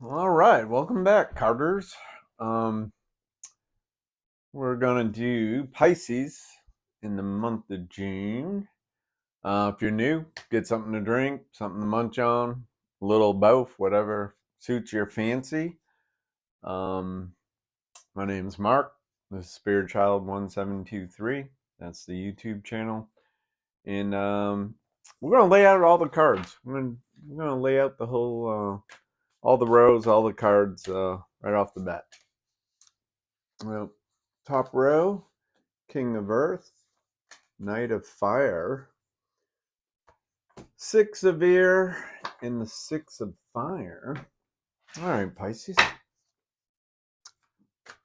All right, welcome back, Carters. Um, we're gonna do Pisces in the month of June. If you're new, get something to drink, something to munch on, a little both, whatever suits your fancy. Um, my name's Mark. This is Spirit Child 1723. That's the YouTube channel, and we're gonna lay out all the cards. We're gonna lay out the whole, all the rows, all the cards right off the bat. Well, top row, King of Earth, Knight of Fire, Six of Air, and the Six of Fire. All right, Pisces.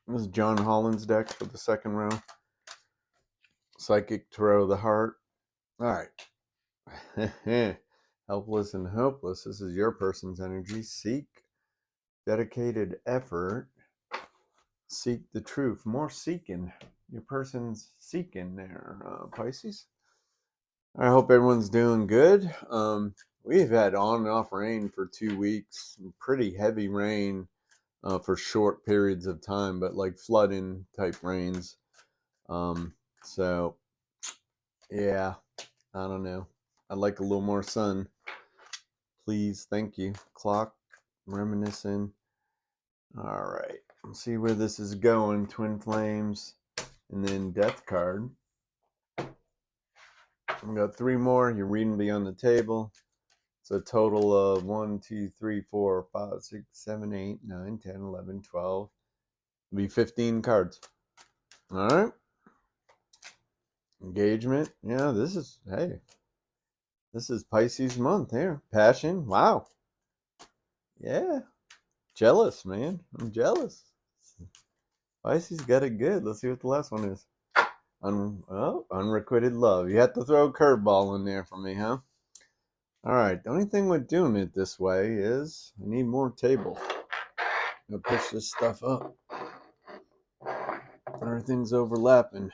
This is John Holland's deck for the second row. Psychic Tarot of the Heart. All right. Helpless and hopeless. This is your person's energy. Seek dedicated effort. Seek the truth. More seeking. Your person's seeking there, Pisces. I hope everyone's doing good. We've had on and off rain for 2 weeks, pretty heavy rain for short periods of time, but like flooding type rains. So, yeah, I don't know. I'd like a little more sun. Please, thank you. Clock, reminiscing. All right, let's see where this is going. Twin Flames, and then Death card. I've got three more. You're reading beyond the table. It's a total of 1, 2, 3, 4, 5, 6, 7, 8, 9, 10, 11, 12. It'll be 15 cards. All right. Engagement. Yeah, hey, this is Pisces month here. Passion. Wow. Yeah. Jealous, man. I'm jealous. Pisces got it good. Let's see what the last one is. Unrequited love. You have to throw a curveball in there for me, huh? All right. The only thing with doing it this way is I need more table. I'm gonna push this stuff up. Everything's overlapping.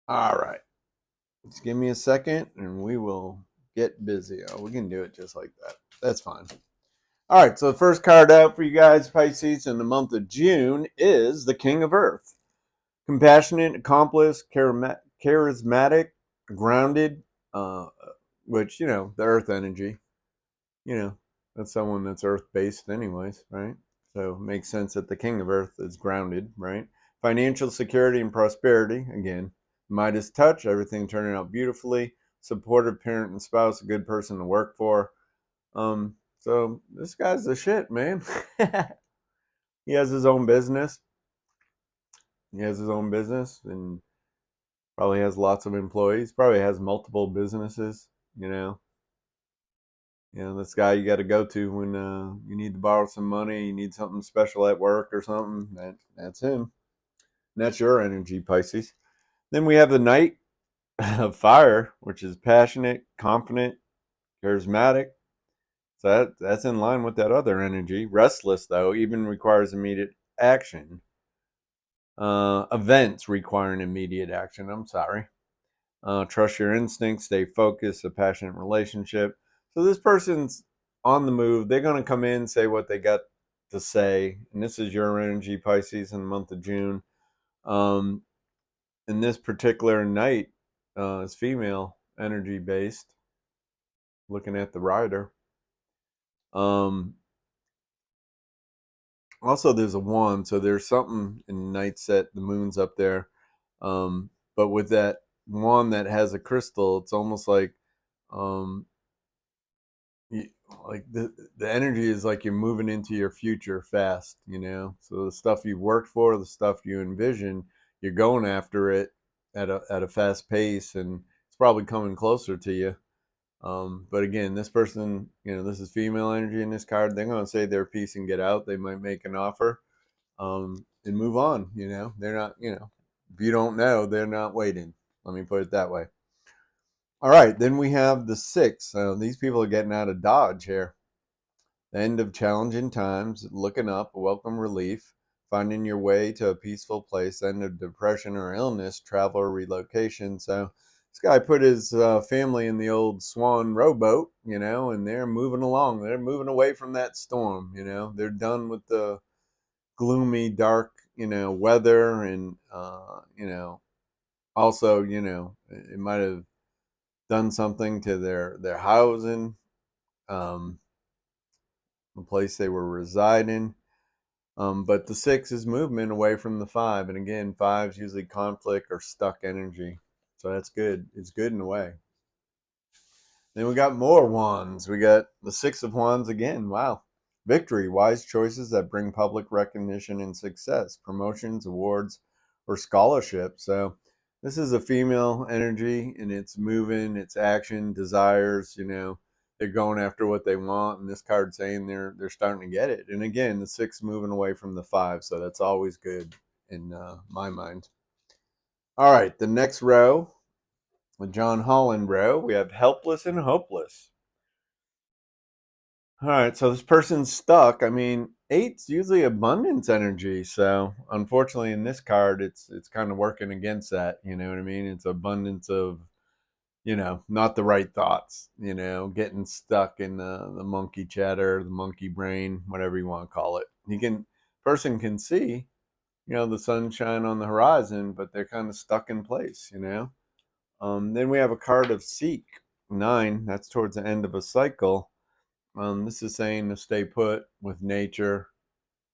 All right. Just give me a second and we will get busy. Oh, we can do it just like that. That's fine. All right. So the first card out for you guys, Pisces, in the month of June is the King of Earth. Compassionate, accomplished, charismatic, grounded, which, the earth energy, that's someone that's earth based anyways, right? So it makes sense that the King of Earth is grounded, right? Financial security and prosperity, again, Midas touch, everything turning out beautifully. Supportive parent and spouse, a good person to work for. So this guy's the shit, man. He has his own business. And probably has lots of employees. Probably has multiple businesses, you know. This guy you got to go to when you need to borrow some money, you need something special at work or something. That's him. And that's your energy, Pisces. Then we have the Knight of Fire, which is passionate, confident, charismatic. So that's in line with that other energy. Restless, though, even requires immediate action. Events requiring immediate action. I'm sorry. Trust your instincts, stay focused, a passionate relationship. So this person's on the move. They're going to come in, say what they got to say. And this is your energy, Pisces, in the month of June. And this particular Knight is female energy based, looking at the rider. Also, there's a wand, so there's something in the Knight set. The moon's up there. But with that wand that has a crystal, it's almost like like the energy is like you're moving into your future fast, so the stuff you've worked for, the stuff you envision, you're going after it at a fast pace, and it's probably coming closer to you. But again, this person, this is female energy in this card. They're going to say their piece and get out. They might make an offer and move on. They're not, if you don't know, they're not waiting. Let me put it that way. All right, then we have the six. These people are getting out of Dodge here. The end of challenging times, looking up, welcome relief, finding your way to a peaceful place, end of depression or illness, travel or relocation. So This guy put his family in the old Swan rowboat, you know, and they're moving along. They're moving away from that storm, you know. They're done with the gloomy, dark, you know, weather, and you know, also, you know, it might have done something to their housing, um, the place they were residing. But the 6 is movement away from the 5, and again, 5's usually conflict or stuck energy, so that's good. It's good in a way. Then we got more wands. We got the 6 of wands again. Wow. Victory, wise choices that bring public recognition and success, promotions, awards, or scholarships. So this is a female energy, and it's moving, it's action, desires, you know, they're going after what they want, and this card saying they're starting to get it. And again, the 6 moving away from the 5, so that's always good in my mind. All right, the next row, the John Holland row, we have helpless and hopeless. All right, so this person's stuck. I mean, 8's usually abundance energy, so unfortunately in this card, it's kind of working against that. You know what I mean? It's abundance of, you know, not the right thoughts. You know, getting stuck in the monkey chatter, the monkey brain, whatever you want to call it. Person can see, you know, the sunshine on the horizon, but they're kind of stuck in place. You know. Then we have a card of seek 9. That's towards the end of a cycle. This is saying to stay put with nature,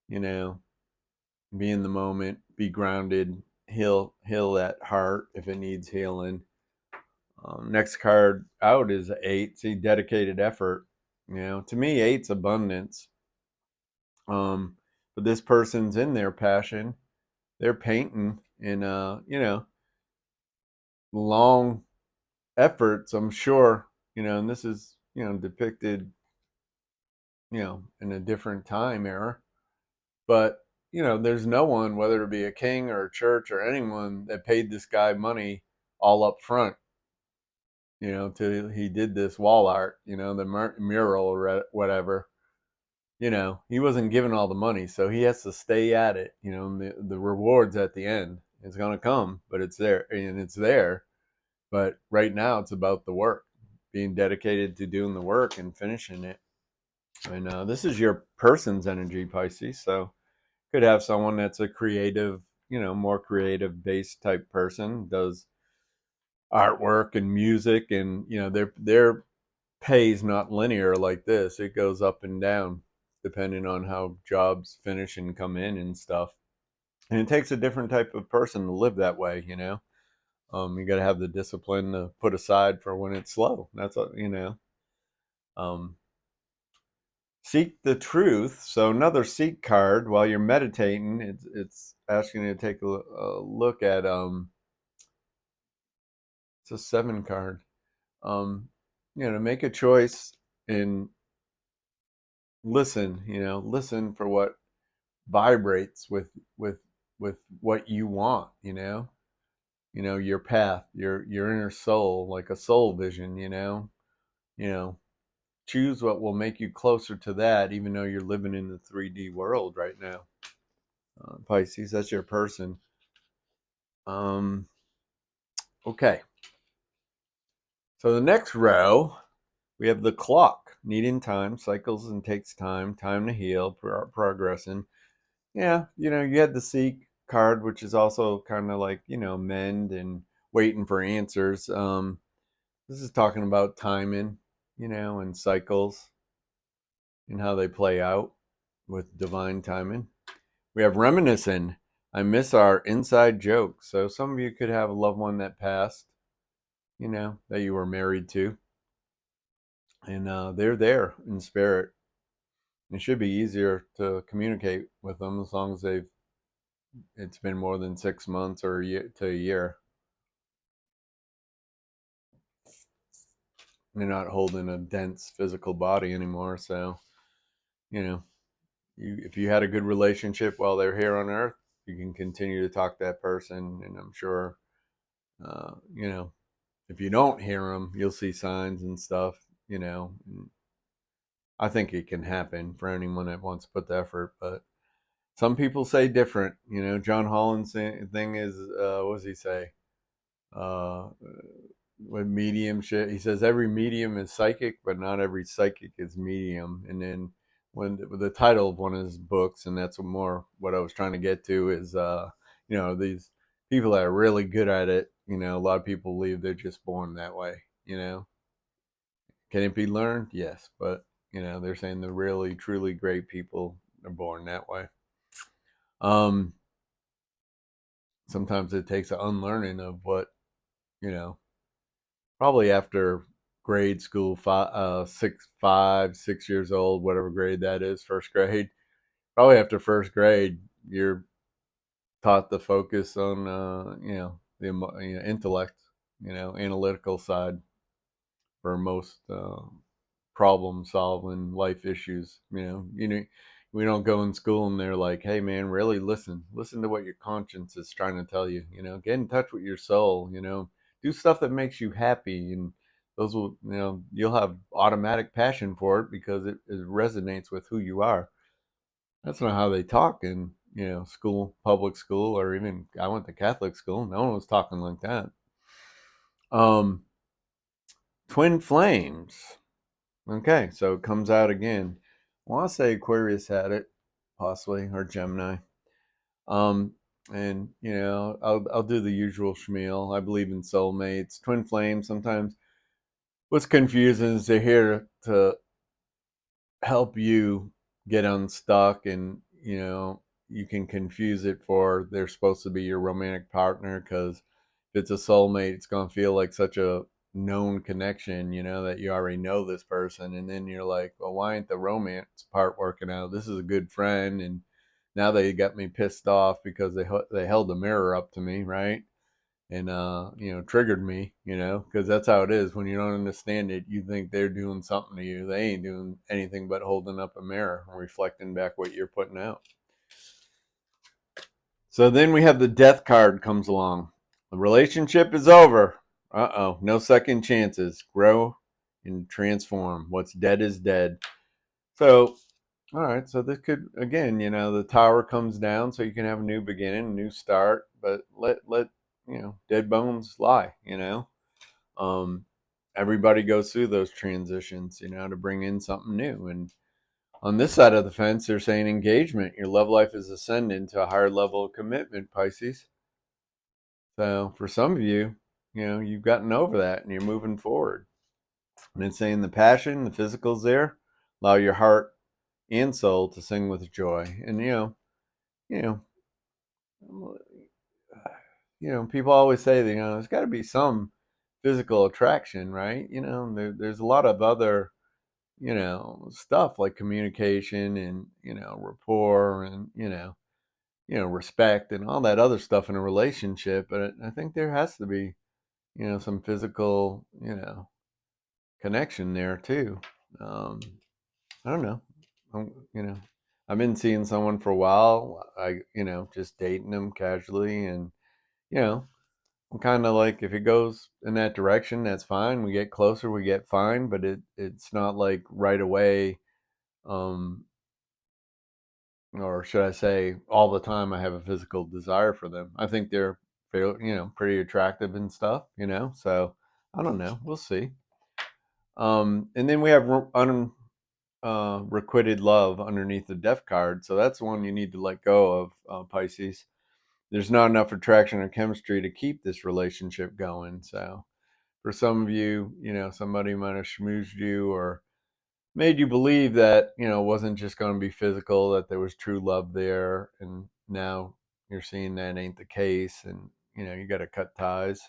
you know, be in the moment, be grounded, heal that heart if it needs healing. Next card out is 8. See, dedicated effort. You know, to me, 8's abundance. But this person's in their passion. They're painting in, you know, long efforts, I'm sure, you know, and this is, you know, depicted, you know, in a different time era. But, you know, there's no one, whether it be a king or a church or anyone, that paid this guy money all up front, you know, till he did this wall art, you know, the mural or whatever. You know, he wasn't given all the money, so he has to stay at it, you know, and the rewards at the end is going to come, but it's there, and it's there. But right now, it's about the work, being dedicated to doing the work and finishing it. And this is your person's energy, Pisces, so could have someone that's a creative, you know, more creative based type person, does artwork and music, and you know their pay is not linear like this. It goes up and down depending on how jobs finish and come in and stuff. And it takes a different type of person to live that way, you know. You got to have the discipline to put aside for when it's slow. That's what, you know. Um, Seek the truth. So another seek card while you're meditating. It's asking you to take a look at it's a 7 card. You know, make a choice and listen. You know, listen for what vibrates with what you want. You know your path, your inner soul, like a soul vision. You know, choose what will make you closer to that, even though you're living in the 3D world right now. Pisces, that's your person. Okay. So the next row, we have the clock, needing time, cycles and takes time, time to heal, progressing. Yeah, you know, you had the seek card, which is also kind of like, you know, mend and waiting for answers. This is talking about timing, you know, and cycles and how they play out with divine timing. We have reminiscing. I miss our inside jokes. So some of you could have a loved one that passed, you know, that you were married to, and they're there in spirit. It should be easier to communicate with them as long as it's been more than 6 months or a year. They're not holding a dense physical body anymore. So, you know, if you had a good relationship while they're here on Earth, you can continue to talk to that person, and I'm sure, you know, if you don't hear them, you'll see signs and stuff. You know, I think it can happen for anyone that wants to put the effort, but some people say different. You know, John Holland's thing is, what does he say? Uh, with medium shit. He says every medium is psychic, but not every psychic is medium. And then when the title of one of his books, and that's more what I was trying to get to, is these people that are really good at it. A lot of people believe they're just born that way. Can it be learned? Yes, but they're saying the really truly great people are born that way. Sometimes it takes an unlearning of what you know probably after grade school, 6 years old, whatever grade that is, first grade. Probably after first grade, you're taught to focus on, the intellect, analytical side for most problem solving life issues. We don't go in school and they're like, hey man, really listen to what your conscience is trying to tell you. Get in touch with your soul. Do stuff that makes you happy, and those will, you'll have automatic passion for it because it resonates with who you are. That's not how they talk in school, public school, or even I went to Catholic school. No one was talking like that. Um, Twin flames. Okay, so it comes out again. I want to say Aquarius had it, possibly, or Gemini. Um, and I'll do the usual schmeal. I believe in soulmates, twin flames. Sometimes what's confusing is they're here to help you get unstuck, and you can confuse it for they're supposed to be your romantic partner, because if it's a soulmate, it's going to feel like such a known connection, that you already know this person, and then you're like, well, why ain't the romance part working out? This is a good friend, and now they got me pissed off because they held the mirror up to me, right? And triggered me, because that's how it is when you don't understand it. You think they're doing something to you. They ain't doing anything but holding up a mirror and reflecting back what you're putting out. So then we have the death card comes along. The relationship is over. No second chances. Grow and transform. What's dead is dead. So all right, so this could, again, the tower comes down so you can have a new beginning, a new start, but let dead bones lie. um, Everybody goes through those transitions, to bring in something new. And on this side of the fence, they're saying engagement. Your love life is ascending to a higher level of commitment, Pisces. So for some of you, you've gotten over that and you're moving forward. And it's saying the passion, the physical's there. Allow your heart and soul to sing with joy. And you know, people always say that there's got to be some physical attraction, right? There's a lot of other stuff like communication and rapport and respect and all that other stuff in a relationship. But I think there has to be some physical connection there too. I don't know. I've been seeing someone for a while. I just dating them casually, and you know I'm kind of like, if it goes in that direction, that's fine. We get closer, we get fine, but it's not like right away, um, or should I say, all the time. I have a physical desire for them. I think they're pretty attractive and stuff. So I don't know. We'll see. And then we have requited love underneath the death card. So that's one you need to let go of, Pisces. There's not enough attraction or chemistry to keep this relationship going. So for some of you, somebody might have schmoozed you or made you believe that, it wasn't just going to be physical, that there was true love there. And now you're seeing that ain't the case. And, you got to cut ties,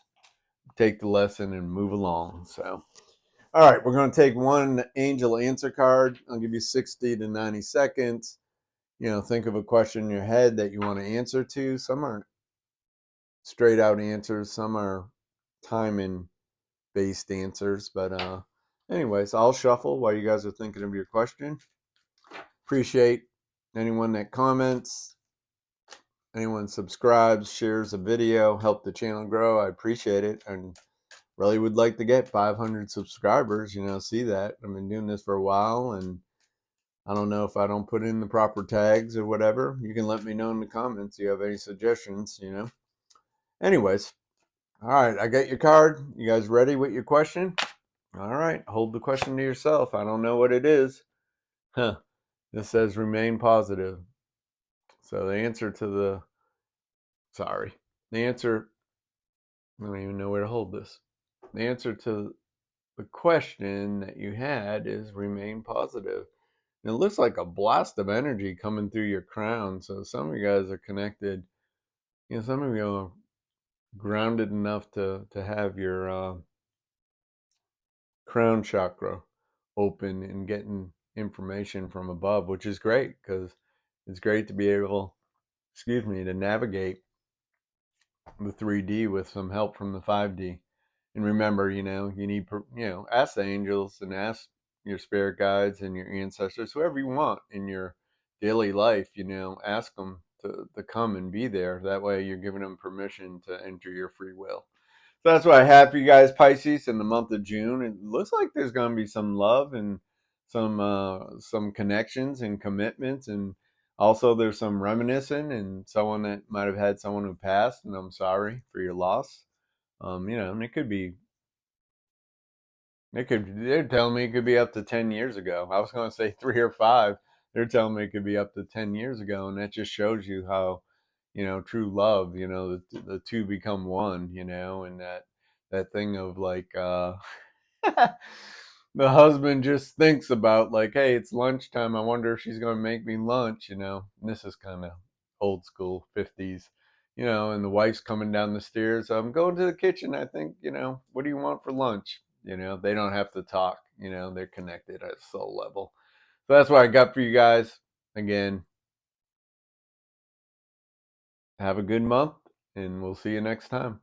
take the lesson and move along. So, all right, we're going to take one angel answer card. I'll give you 60 to 90 seconds. Think of a question in your head that you want to answer to. Some are straight out answers, some are timing based answers. But anyways, I'll shuffle while you guys are thinking of your question. Appreciate anyone that comments, anyone subscribes, shares a video, help the channel grow. I appreciate it, and really would like to get 500 subscribers. See that I've been doing this for a while, and I don't know if I don't put in the proper tags or whatever. You can let me know in the comments if you have any suggestions. Anyways, All right, I got your card. You guys ready with your question? All right, hold the question to yourself. I don't know what it is. Huh. This says remain positive. So the answer to the, sorry, the answer, I don't even know where to hold this. The answer to the question that you had is remain positive. And it looks like a blast of energy coming through your crown. So some of you guys are connected. You know, some of you are grounded enough to have your crown chakra open and getting information from above, which is great because it's great to be able, excuse me, to navigate the 3D with some help from the 5D. And remember, you know, you need, you know, ask the angels and ask your spirit guides and your ancestors, whoever you want in your daily life, you know, ask them to come and be there. That way you're giving them permission to enter your free will. So that's what I have for you guys, Pisces, in the month of June. It looks like there's going to be some love and some connections and commitments, and also there's some reminiscing and someone that might have had someone who passed, and I'm sorry for your loss. You know, and it could be, they're telling me it could be up to 10 years ago. I was going to say 3 or 5. They're telling me it could be up to 10 years ago, and that just shows you how, you know, true love, you know, the two become one, you know, and that thing of like the husband just thinks about like, hey, it's lunchtime. I wonder if she's going to make me lunch, you know. And this is kind of old school 50s, you know, and the wife's coming down the stairs. I'm going to the kitchen. I think, you know, what do you want for lunch? You know, they don't have to talk, you know, they're connected at a soul level. So that's what I got for you guys. Again, have a good month and we'll see you next time.